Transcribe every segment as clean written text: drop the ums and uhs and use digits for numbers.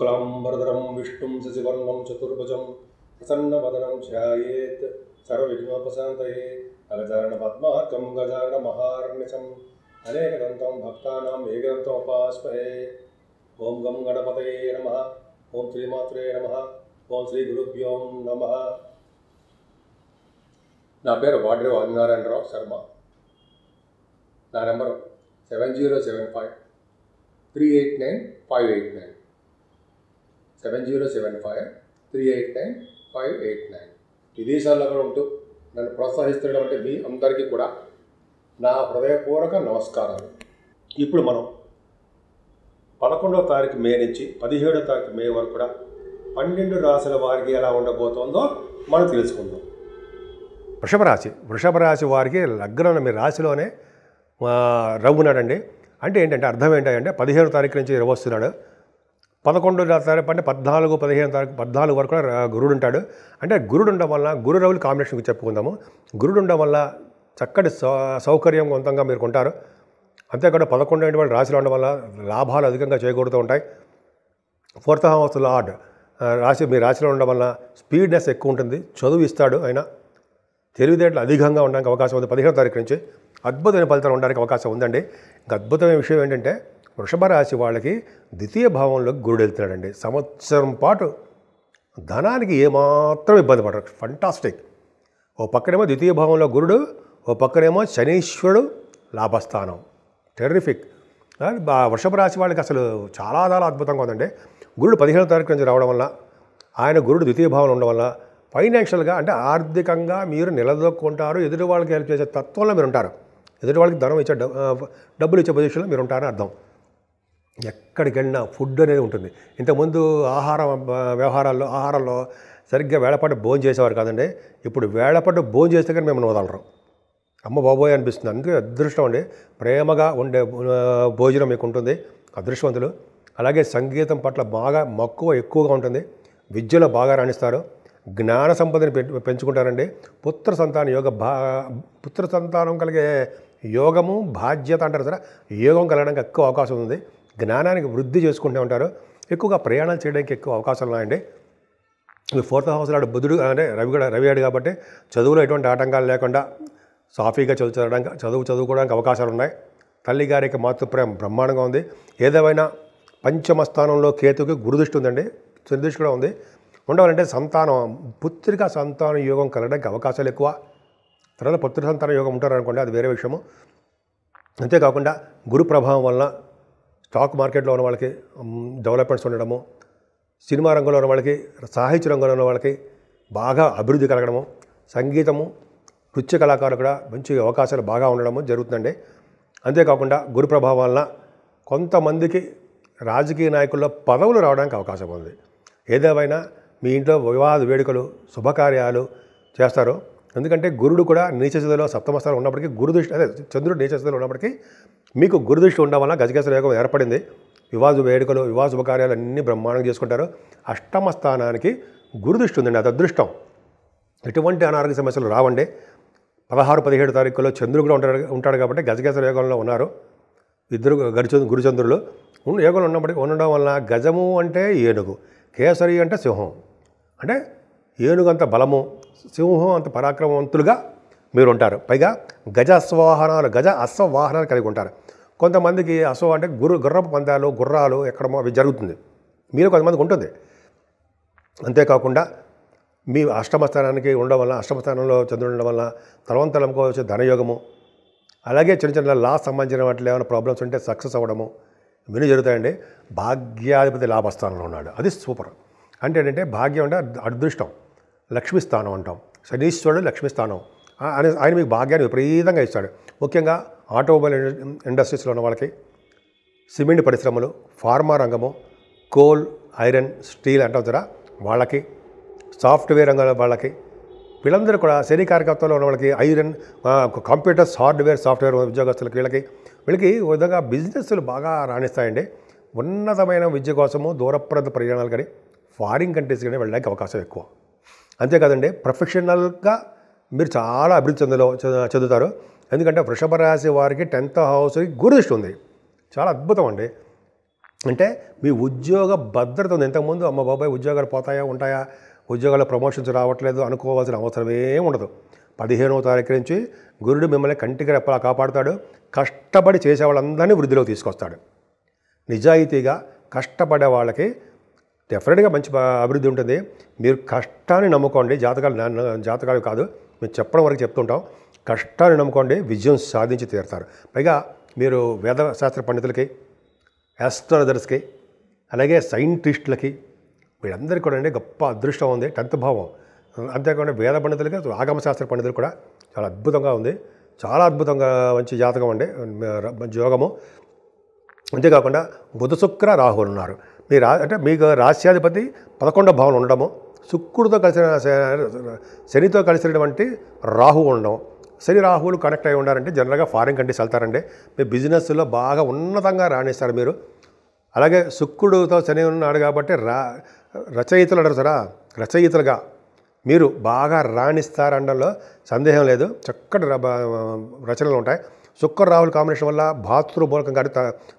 శుక్లాంబరధరం విష్ణుం శశివర్ణం చతుర్భుజం ప్రసన్నవదనం ధ్యాయేత్ సర్వవిఘ్నోపశాంతయే అగజానన పద్మార్కం గజానన మహార్నిశం అనేకదంతం భక్తానాం ఏకదంతం ఉపాస్మహే. ఓం గం గణపతయే నమః. ఓం శ్రీమాత్రే నమః. ఓం శ్రీ గురుభ్యో నమః. నా పేరు వాడ్రేవు ఆదినారాయణరావు శర్మ. నా నెంబర్ 7075389589. 7075389589. విదేశాల్లో కూడా ఉంటూ నన్ను ప్రోత్సహిస్తుండడం అంటే మీ అందరికీ కూడా నా హృదయపూర్వక నమస్కారాలు. ఇప్పుడు మనం 11వ తారీఖు మే నుంచి 17వ తారీఖు మే వరకు కూడా 12 రాశుల వారికి ఎలా ఉండబోతోందో మనం తెలుసుకుందాం. వృషభ రాశి వారికి లగ్నం మీ రాశిలోనే రవ్వున్నాడండి. అంటే ఏంటంటే అర్థం ఏంటంటే 15వ తారీఖు నుంచి రవి వస్తున్నాడు. 11వ తారీఖు అంటే 14, 15 తారీఖు 14 వరకు కూడా గురుడు ఉంటాడు. అంటే గురుడు ఉండడం వల్ల గురు రవులు కాంబినేషన్ చెప్పుకుందాము. గురుడు ఉండడం వల్ల చక్కటి సౌకర్యవంతంగా మీరు కొంటారు. అంతేకాకుండా 11 వాళ్ళు రాశిలో ఉండడం వల్ల లాభాలు అధికంగా చేకూరుతూ ఉంటాయి. 4th హౌస్ లార్డ్ రాశి మీ రాశిలో ఉండడం వల్ల స్పీడ్నెస్ ఎక్కువ ఉంటుంది. చదువు ఇస్తాడు. ఆయన తెలివితేటలు అధికంగా ఉండడానికి అవకాశం ఉంది. 15వ తారీఖు నుంచి అద్భుతమైన ఫలితాలు ఉండడానికి అవకాశం ఉందండి. ఇంకా అద్భుతమైన విషయం ఏంటంటే వృషభ రాశి వాళ్ళకి ద్వితీయ భావంలో గురుడు వెళ్తున్నాడండి. సంవత్సరం పాటు ధనానికి ఏమాత్రం ఇబ్బంది పడరు. ఫంటాస్టిక్. ఓ పక్కనేమో ద్వితీయ భావంలో గురుడు, ఓ పక్కనేమో శనీశ్వరుడు లాభస్థానం. టెర్రిఫిక్. వృషభ రాశి వాళ్ళకి అసలు చాలా అద్భుతంగా ఉందండి. గురుడు 15వ తారీఖు నుంచి రావడం వల్ల, ఆయన గురుడు ద్వితీయ భావంలో ఉండడం వల్ల ఫైనాన్షియల్గా అంటే ఆర్థికంగా మీరు నిలదొక్కుంటారు. ఎదుటి వాళ్ళకి హెల్ప్ చేసే తత్వంలో మీరు ఉంటారు. ఎదుటి వాళ్ళకి ధనం ఇచ్చే డబ్బులు ఇచ్చే పొజిషన్లో మీరు ఉంటారని అర్థం. ఎక్కడికి వెళ్ళినా ఫుడ్ అనేది ఉంటుంది. ఇంతకుముందు ఆహారంలో సరిగ్గా వేళపాటు భోజనం చేసేవారు కాదండి. ఇప్పుడు వేళపాటు భోజనం చేస్తే కానీ మేము వదలరు. అమ్మ బాబోయ్ అనిపిస్తుంది. అందుకే అదృష్టం అండి. ప్రేమగా ఉండే భోజనం మీకు ఉంటుంది. అదృష్టవంతులు. అలాగే సంగీతం పట్ల బాగా మక్కువ ఎక్కువగా ఉంటుంది. విద్యలో బాగా రాణిస్తారు. జ్ఞాన సంపదని పెంచుకుంటారండి. పుత్ర సంతానం కలిగే యోగము బాధ్యత అంటారు సరే, యోగం కలగడానికి ఎక్కువ అవకాశం ఉంది. జ్ఞానానికి వృద్ధి చేసుకుంటూ ఉంటారు. ఎక్కువగా ప్రయాణాలు చేయడానికి ఎక్కువ అవకాశాలు ఉన్నాయండి. 4th హౌస్ లాడు బుధుడు అంటే రవి కాబట్టి చదువులో ఎటువంటి ఆటంకాలు లేకుండా సాఫీగా చదువుకోవడానికి అవకాశాలు ఉన్నాయి. తల్లి గారికి మాతృప్రేమ బ్రహ్మాండంగా ఉంది. ఏదేమైనా పంచమ స్థానంలో కేతుకి గురుదృష్టి ఉందండి. శనిదృష్టి కూడా ఉంది. ఉండవాలంటే పుత్రిక సంతాన యోగం కలగడానికి అవకాశాలు ఎక్కువ. తర్వాత పుత్ర సంతాన యోగం ఉంటారనుకోండి, అది వేరే విషయము. అంతేకాకుండా గురు ప్రభావం వలన స్టాక్ మార్కెట్లో ఉన్న వాళ్ళకి డెవలప్మెంట్స్ ఉండడము, సినిమా రంగంలో ఉన్న వాళ్ళకి, సాహిత్య రంగంలో ఉన్న వాళ్ళకి బాగా అభివృద్ధి కలగడము, సంగీతము, నృత్య కళాకారులు కూడా మంచి అవకాశాలు బాగా ఉండడము జరుగుతుందండి. అంతేకాకుండా గురు ప్రభావం వలన కొంతమందికి రాజకీయ నాయకుల్లో పదవులు రావడానికి అవకాశం ఉంది. ఏదేమైనా మీ ఇంట్లో వివాహ వేడుకలు, శుభకార్యాలు చేస్తారు. ఎందుకంటే గురుడు కూడా నీచస్థితిలో 7వ స్థానం ఉన్నప్పటికీ చంద్రుడు నీచస్థితిలో ఉన్నప్పటికీ మీకు గురుదృష్టి ఉండడం వల్ల గజగజ యోగం ఏర్పడింది. వివాహ వేడుకలు, వివాహ శుభకార్యాలు అన్నీ బ్రహ్మాండంగా చేసుకుంటారు. 8వ స్థానానికి గురుదృష్టి ఉందండి. అది అదృష్టం. ఎటువంటి అనారోగ్య సమస్యలు రావండి. 16, 17 తారీఖుల్లో చంద్రుడు కూడా ఉంటాడు కాబట్టి గజగజ యోగంలో ఉన్నారు. ఇద్దరు గురుచంద్రులు యోగంలో ఉండడం వల్ల గజము అంటే ఏనుగు, కేసరి అంటే సింహం. అంటే ఏనుగు అంత బలము, సింహం అంత పరాక్రమవంతులుగా మీరు ఉంటారు. పైగా గజ అశ్వవాహనాలు కలిగి ఉంటారు. కొంతమందికి అశ్వ అంటే గుర్రపు పందాలు, గుర్రాలు ఎక్కడమో అవి జరుగుతుంది. మీరు కొంతమందికి ఉంటుంది. అంతేకాకుండా మీ 8వ స్థానానికి ఉండడం వల్ల, 8వ స్థానంలో చంద్రుడు ఉండడం వల్ల తలవంతలంకో వచ్చే ధనయోగము, అలాగే చిన్న లా సంబంధించిన వాటిలో ఏమైనా ప్రాబ్లమ్స్ ఉంటే సక్సెస్ అవ్వడము ఇవన్నీ జరుగుతాయండి. భాగ్యాధిపతి లాభస్థానంలో ఉన్నాడు. అది సూపర్. అంటే ఏంటంటే భాగ్యం అంటే అదృష్టం, లక్ష్మీ స్థానం అంటాం. శనీశ్వరుడు లక్ష్మీ స్థానం. ఆయన మీకు భాగ్యాన్ని విపరీతంగా ఇస్తాడు. ముఖ్యంగా ఆటోమొబైల్ ఇండస్ట్రీస్లో ఉన్న వాళ్ళకి, సిమెంట్ పరిశ్రమలు, ఫార్మా రంగము, కోల్, ఐరన్, స్టీల్ అంటాం కదా వాళ్ళకి, సాఫ్ట్వేర్ రంగంలో వాళ్ళకి, వీళ్ళందరూ కూడా శని కార్యకర్తలో ఉన్న వాళ్ళకి, ఐరన్, కంప్యూటర్స్, హార్డ్వేర్, సాఫ్ట్వేర్ ఉద్యోగస్తులకి, వీళ్ళకి విధంగా బిజినెస్లు బాగా రాణిస్తాయండి. ఉన్నతమైన విద్య కోసము దూరప్రాంత ప్రయాణాలు కానీ, ఫారిన్ కంట్రీస్ కానీ వెళ్ళడానికి అవకాశం ఎక్కువ. అంతేకాదండి, ప్రొఫెషనల్గా మీరు చాలా అభివృద్ధి చెందుతారు. ఎందుకంటే వృషభ రాశి వారికి 10th హౌస్కి గురుదృష్టి ఉంది. చాలా అద్భుతం అండి. అంటే మీ ఉద్యోగ భద్రత ఉంది. ఇంతకుముందు అమ్మ బాబాయ్ ఉద్యోగాలు పోతాయా ఉంటాయా, ఉద్యోగాల ప్రమోషన్స్ రావట్లేదు అనుకోవాల్సిన అవసరమే ఉండదు. 15వ తారీఖు నుంచి గురుడు మిమ్మల్ని కంటికి రెప్పలా కాపాడుతాడు. కష్టపడి చేసే వాళ్ళందరినీ వృద్ధిలోకి తీసుకొస్తాడు. నిజాయితీగా కష్టపడే వాళ్ళకి డెఫినెట్గా మంచి అభివృద్ధి ఉంటుంది. మీరు కష్టాన్ని నమ్ముకోండి. జాతకాలు కాదు, మేము చెప్పడం వరకు చెప్తుంటాం. కష్టాన్ని నమ్ముకోండి, విజయం సాధించి తీరుతారు. పైగా మీరు వేదశాస్త్ర పండితులకి, ఆస్ట్రాలజర్స్కి, అలాగే సైంటిస్టులకి, వీళ్ళందరికీ కూడా గొప్ప అదృష్టం ఉంది. 10th భావం. అంతేకాకుండా వేద పండితులకి, ఆగమశాస్త్ర పండితులు కూడా చాలా అద్భుతంగా ఉంది. చాలా అద్భుతంగా మంచి జాతకం అండి, మంచి యోగము. అంతేకాకుండా బుధ శుక్ర రాహువులు ఉన్నారు. అంటే మీకు రాశ్యాధిపతి 11వ భావం ఉండడము, శుక్రుడితో కలిసిన శనితో కలిసినటువంటి రాహు ఉండడం. శని రాహువులు కనెక్ట్ అయి ఉన్నారంటే జనరల్గా ఫారిన్ కంట్రీస్ వెళ్తారండి. మీ బిజినెస్లో బాగా ఉన్నతంగా రాణిస్తారు మీరు. అలాగే శుక్రుడితో శని ఉన్నాడు కాబట్టి రచయితలు అంటారు సరా, రచయితలుగా మీరు బాగా రాణిస్తారనడంలో సందేహం లేదు. చక్కటి రచనలు ఉంటాయి. శుక్ర రాహుల్ కాంబినేషన్ వల్ల భాతృమూలకం కానీ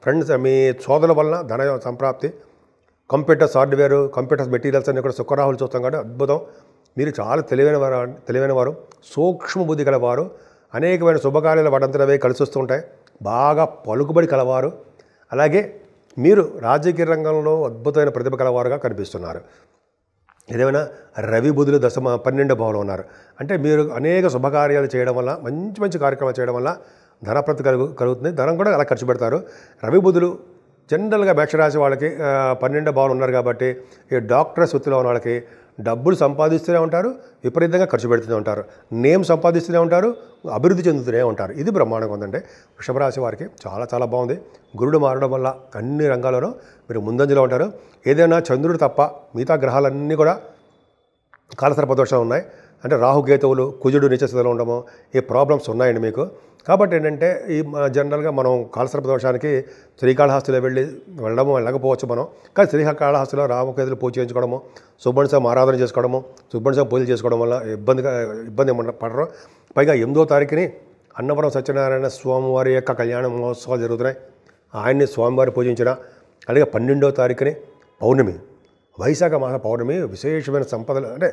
ఫ్రెండ్స్ మీ సోదరుల వలన ధన సంప్రాప్తి. కంప్యూటర్స్ హార్డ్వేర్, కంప్యూటర్స్ మెటీరియల్స్ అన్నీ కూడా శుక్ర రాహుల్ చూస్తాం కాబట్టి అద్భుతం. మీరు చాలా తెలివైన వారు, సూక్ష్మ బుద్ధి కలవారు. అనేకమైన శుభకార్యాలు వాటంతటవే కలిసి వస్తూ ఉంటాయి. బాగా పలుకుబడి కలవారు. అలాగే మీరు రాజకీయ రంగంలో అద్భుతమైన ప్రతిభ కలవారుగా కనిపిస్తున్నారు. ఏదేమైనా రవి బుధులు 12వ భావంలో ఉన్నారు. అంటే మీరు అనేక శుభకార్యాలు చేయడం వల్ల, మంచి మంచి కార్యక్రమాలు చేయడం వల్ల ధనప్రాప్తి కలుగుతుంది. ధనం కూడా అలా ఖర్చు పెడతారు. రవి బుధులు జనరల్గా మేషరాశి వాళ్ళకి 12వ భావం ఉన్నారు కాబట్టి ఈ డాక్టర్స్ వృత్తిలో ఉన్న వాళ్ళకి డబ్బులు సంపాదిస్తూనే ఉంటారు, విపరీతంగా ఖర్చు పెడుతూనే ఉంటారు, నేమ్ సంపాదిస్తూనే ఉంటారు, అభివృద్ధి చెందుతూనే ఉంటారు. ఇది బ్రహ్మాండంగా ఉందంటే వృషభ రాశి వారికి చాలా చాలా బాగుంది. గురుడు మారడం వల్ల అన్ని రంగాల్లోనూ మీరు ముందంజలో ఉంటారు. ఏదైనా చంద్రుడు తప్ప మిగతా గ్రహాలన్నీ కూడా కాలసర్పదోషాలు ఉన్నాయి. అంటే రాహుకేతువులు, కుజుడు నీచస్థితిలో ఉండడము, ఈ ప్రాబ్లమ్స్ ఉన్నాయండి మీకు. కాబట్టి ఏంటంటే ఈ జనరల్గా మనం కాలసర్పదోషానికి శ్రీకాళహస్తిలో వెళ్ళకపోవచ్చు మనం. కానీ శ్రీకాళహస్తిలో రామకేతులు పూజ చేయించుకోవడము, సుబ్రహ్మణ్య స్వామి ఆరాధన చేసుకోవడము, సుబ్రహ్మణ్య స్వామి పూజలు చేసుకోవడం వల్ల ఇబ్బంది పడరు. పైగా 8వ తారీఖుని అన్నవరం సత్యనారాయణ స్వామివారి యొక్క కళ్యాణ మహోత్సవాలు జరుగుతున్నాయి. ఆయన్ని స్వామివారి పూజించిన. అలాగే 12వ తారీఖుని పౌర్ణమి, వైశాఖ మాస పౌర్ణమి, విశేషమైన సంపదలు అంటే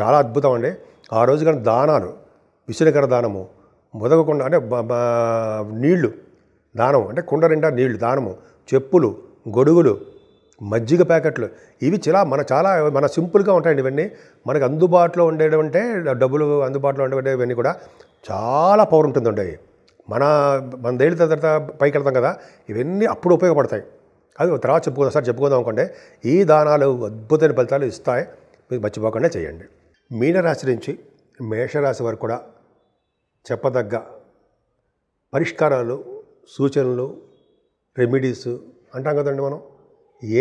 చాలా అద్భుతం అండి. ఆ రోజు కానీ దానాలు, విసునకర దానము, మొదగకుండా అంటే నీళ్లు దానం, అంటే కుండ నిండా నీళ్లు దానము, చెప్పులు, గొడుగులు, మజ్జిగ ప్యాకెట్లు, ఇవి చాలా సింపుల్గా ఉంటాయండి. ఇవన్నీ మనకు అందుబాటులో ఉండేవంటే డబ్బులు అందుబాటులో ఉండేవి ఇవన్నీ కూడా చాలా పవర్ ఉంటుందండి. మన దేళ్ళ తర్వాత పైకి వెళ్తాం కదా, ఇవన్నీ అప్పుడు ఉపయోగపడతాయి. అది తర్వాత చెప్పుకుందాం అనుకోండి. ఈ దానాలు అద్భుతమైన ఫలితాలు ఇస్తాయి. మీకు మర్చిపోకుండా చేయండి. మీనరాశి నుంచి మేషరాశి వరకు కూడా చెప్పదగ్గ పరిష్కారాలు, సూచనలు, రెమెడీస్ అంటాం కదండి. మనం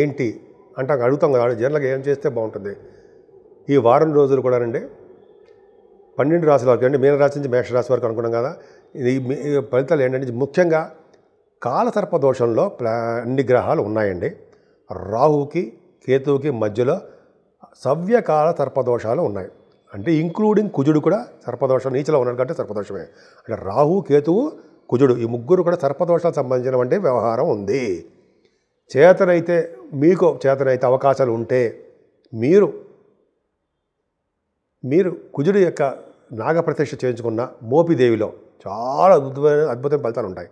ఏంటి అడుగుతాం కదా, జనరల్గా ఏం చేస్తే బాగుంటుంది. ఈ వారం రోజులు కూడా రండి 12 రాశుల వరకు అండి, మీనరాశి నుంచి మేషరాశి వరకు అనుకున్నాం కదా. ఈ ఫలితాలు ఏంటంటే ముఖ్యంగా కాలసర్ప దోషంలో అన్ని గ్రహాలు ఉన్నాయండి. రాహుకి కేతువుకి మధ్యలో సవ్యకాల సర్పదోషాలు ఉన్నాయి. అంటే ఇంక్లూడింగ్ కుజుడు కూడా సర్పదోషం నీచలో ఉన్నాడు కాబట్టి సర్పదోషమే. అంటే రాహు, కేతువు, కుజుడు ఈ ముగ్గురు కూడా సర్పదోషాలకు సంబంధించినటువంటి వ్యవహారం ఉంది. మీకు చేతనైతే అవకాశాలు ఉంటే మీరు కుజుడు యొక్క నాగప్రతిష్ఠ చేయించుకున్న మోపిదేవిలో చాలా అద్భుతమైన ఫలితాలు ఉంటాయి.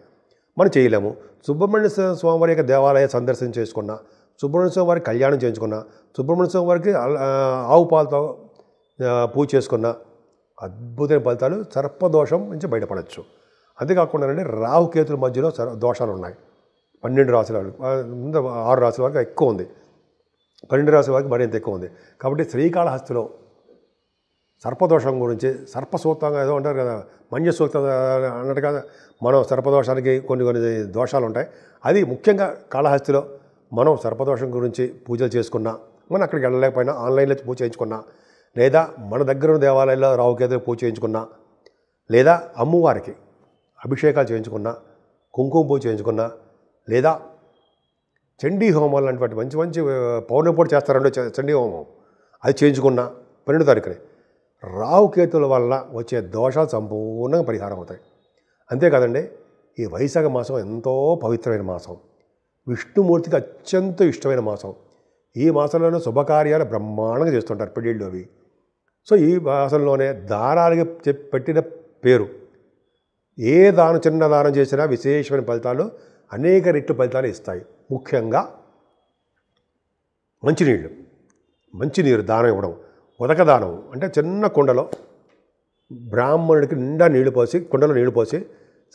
మనం చేయలేము. సుబ్రహ్మణ్య స్వామి వారి యొక్క దేవాలయ సందర్శన చేసుకున్నా, సుబ్రహ్మణ్య స్వామి వారికి కళ్యాణం చేయించుకున్నా, సుబ్రహ్మణ్య స్వామి వారికి ఆవు పాలతో పూజ చేసుకున్న అద్భుతమైన ఫలితాలు సర్పదోషం నుంచి బయటపడవచ్చు. అంతేకాకుండా రాహుకేతుల మధ్యలో దోషాలు ఉన్నాయి. 12 రాశుల వరకు, 6 రాశుల వరకు ఎక్కువ ఉంది, 12 రాశుల వరకు మరింత ఎక్కువ ఉంది. కాబట్టి శ్రీకాళహస్తిలో సర్పదోషం గురించి సర్పసూక్తంగా ఏదో అంటారు కదా, మంజ సూక్తం అన్నట్టుగా మనం సర్పదోషానికి కొన్ని దోషాలు ఉంటాయి. అది ముఖ్యంగా కాళహస్తిలో మనం సర్పదోషం గురించి పూజలు చేసుకున్నా, మనం అక్కడికి వెళ్ళలేకపోయినా ఆన్లైన్లో పూజ చేయించుకున్నా, లేదా మన దగ్గర ఉన్న దేవాలయాల్లో రావుకేతులు పూజ చేయించుకున్నా, లేదా అమ్మవారికి అభిషేకాలు చేయించుకున్నా, కుంకుమ పూజ చేయించుకున్నా, లేదా చండీ హోమాలు లాంటి మంచి మంచి పౌర్ణమి పూట చేస్తారండి చండీ హోమం, అది చేయించుకున్నా 12వ తారీఖుని రాహుకేతుల వల్ల వచ్చే దోషాలు సంపూర్ణంగా పరిహారం అవుతాయి. అంతేకాదండి, ఈ వైశాఖ మాసం ఎంతో పవిత్రమైన మాసం. విష్ణుమూర్తికి అత్యంత ఇష్టమైన మాసం. ఈ మాసంలోనే శుభకార్యాలు బ్రహ్మాండంగా చేస్తుంటారు, పెళ్ళిళ్ళు అవి. సో ఈ మాసంలోనే దానాలకి పెట్టిన పేరు. ఏ దానం, చిన్న దానం చేసినా విశేషమైన ఫలితాలు, అనేక రెట్లు ఫలితాలు ఇస్తాయి. ముఖ్యంగా మంచినీరు దానం ఇవ్వడం. ఉదక దానం అంటే చిన్న కుండలో బ్రాహ్మణుడికి నిండా నీళ్లు పోసి, కుండలో నీళ్లు పోసి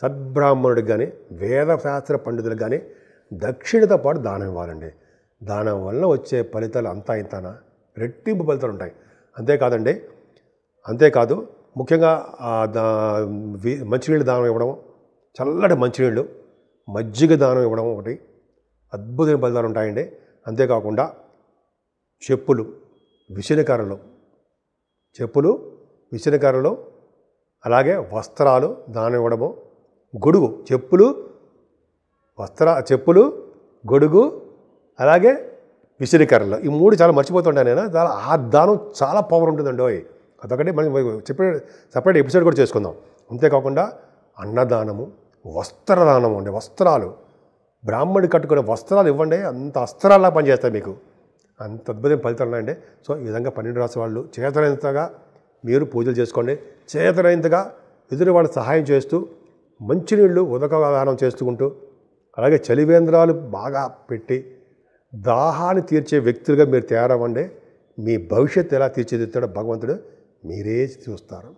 సద్బ్రాహ్మణుడికి కానీ వేదశాస్త్ర పండితులకు కానీ దక్షిణతో పాటు దానం ఇవ్వాలండి. దానం వల్ల వచ్చే ఫలితాలు అంతా ఇంతనా, రెట్టింపు ఫలితాలు ఉంటాయి. అంతేకాదు ముఖ్యంగా మంచినీళ్ళు దానం ఇవ్వడం, చల్లటి మంచినీళ్ళు, మజ్జిగ దానం ఇవ్వడం ఒకటి అద్భుతమైన ఫలితాలు ఉంటాయండి. అంతేకాకుండా చెప్పులు, విసనకర్రలు, అలాగే వస్త్రాలు దానం ఇవ్వడము, గొడుగు, చెప్పులు, గొడుగు, అలాగే విసనకర్రలు. ఈ 3 చాలా మర్చిపోతుంటాను నేను. ఆ దానం చాలా పవర్ ఉంటుందండి. అదొకటి మనం సపరేట్ ఎపిసోడ్ కూడా చేసుకుందాం. అంతేకాకుండా అన్నదానము, వస్త్రదానము అండి. వస్త్రాలు, బ్రాహ్మణుడి కట్టుకునే వస్త్రాలు ఇవ్వండి, అంత అస్త్రాల్లా పనిచేస్తాయి మీకు. అంత అద్భుతమైన ఫలితాలు ఉన్నాయండి. సో ఈ విధంగా 12 రాశి వాళ్ళు చేతనైనంతగా మీరు పూజలు చేసుకోండి. చేతనైనంతగా ఎదురు వాళ్ళకి సహాయం చేస్తూ, మంచినీళ్ళు ఉదకదానం చేసుకుంటూ, అలాగే చలివేంద్రాలు బాగా పెట్టి దాహాన్ని తీర్చే వ్యక్తులుగా మీరు తయారవ్వండి. మీ భవిష్యత్తు ఎలా తీర్చిదిద్దాడో భగవంతుడు మీరే చూస్తారు.